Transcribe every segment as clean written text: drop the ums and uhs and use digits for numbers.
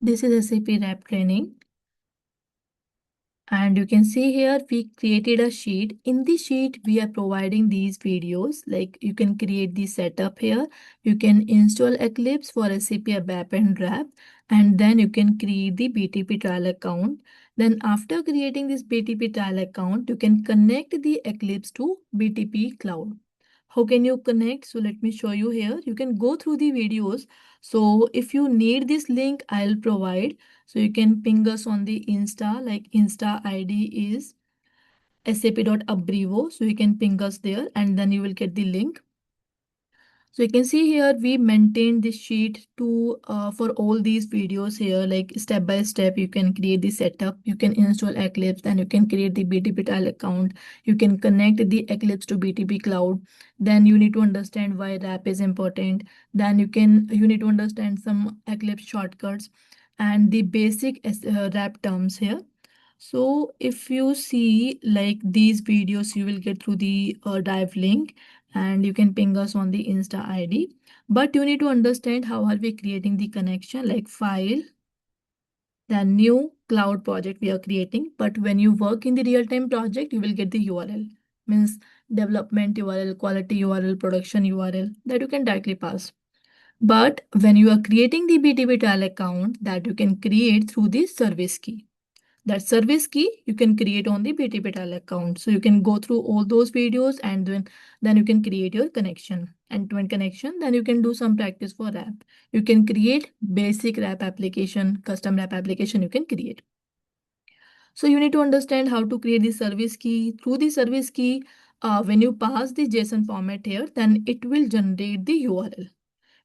This is SAP RAP training. And you can see here we created a sheet. In the sheet, we are providing these videos. Like you can create the setup here. You can install Eclipse for SAP ABAP and RAP. And then you can create the BTP trial account. Then after creating this BTP trial account, you can connect the Eclipse to BTP Cloud. How can you connect? So let me show you here. You can go through the videos. So if you need this link, I'll provide. So you can ping us on the Insta, like Insta ID is sap.upbrivo. So you can ping us there and then you will get the link. So you can see here we maintain this sheet to for all these videos here, like step by step. You can create the setup, you can install Eclipse, then you can create the BTP Tile account. You can connect the Eclipse to BTP Cloud. Then you need to understand why RAP is important. Then you need to understand some Eclipse shortcuts and the basic RAP terms here. So if you see like these videos, you will get through the drive link and you can ping us on the Insta ID. But you need to understand how are we creating the connection, like file, the new cloud project we are creating. But when you work in the real-time project, you will get the URL, means development URL, quality URL, production URL that you can directly pass. But when you are creating the BTP trial account, that you can create through the service key. That service key you can create on the BTP Trial account. So you can go through all those videos and then you can create your connection, end-to-end connection. Then you can do some practice for RAP. You can create basic RAP application, custom RAP application you can create. So you need to understand how to create the service key. Through the service key, when you pass the JSON format here, then it will generate the URL.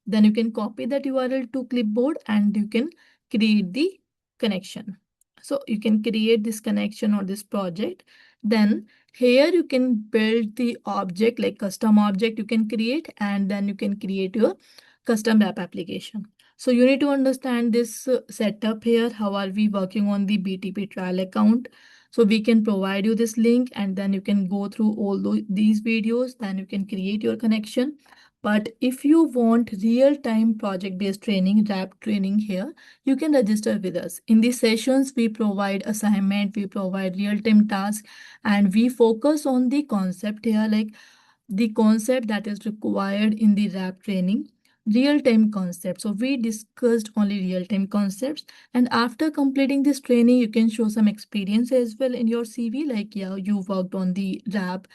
Then you can copy that URL to clipboard and you can create the connection. So you can create this connection or this project. Then here you can build the object, like custom object you can create, and then you can create your custom RAP application. So you need to understand this setup here. How are we working on the BTP trial account? So we can provide you this link and then you can go through all these videos. Then you can create your connection. But if you want real-time project-based training, RAP training here, you can register with us. In these sessions, we provide assignment, we provide real-time tasks, and we focus on the concept here, like the concept that is required in the RAP training, real-time concepts. So we discussed only real-time concepts. And after completing this training, you can show some experience as well in your CV, like, yeah, you worked on the RAP.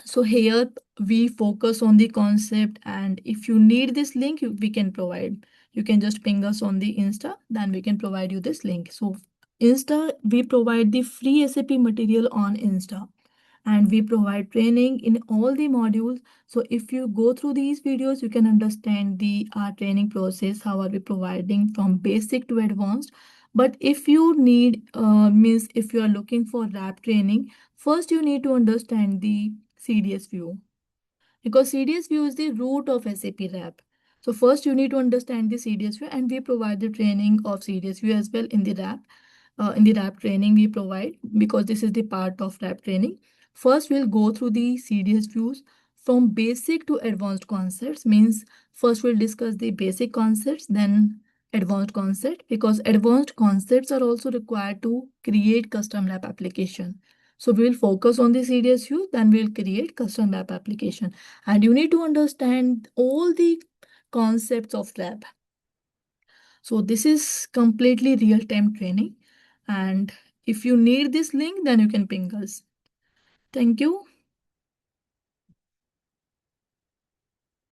So here we focus on the concept, and if you need this link, we can provide. You can just ping us on the Insta, then we can provide you this link. So Insta, we provide the free SAP material on Insta, and we provide training in all the modules. So if you go through these videos, you can understand the training process, how are we providing from basic to advanced. But if you need, means if you are looking for RAP training, first you need to understand the CDS view, because CDS view is the root of SAP RAP. So first you need to understand the CDS view, and we provide the training of CDS view as well in the RAP. In the RAP training we provide, because this is the part of RAP training. First we'll go through the CDS views from basic to advanced concepts, means first we'll discuss the basic concepts, then advanced concept, because advanced concepts are also required to create custom RAP application. So we'll focus on the CDS view, then we'll create custom RAP application. And you need to understand all the concepts of RAP. So this is completely real-time training. And if you need this link, then you can ping us. Thank you.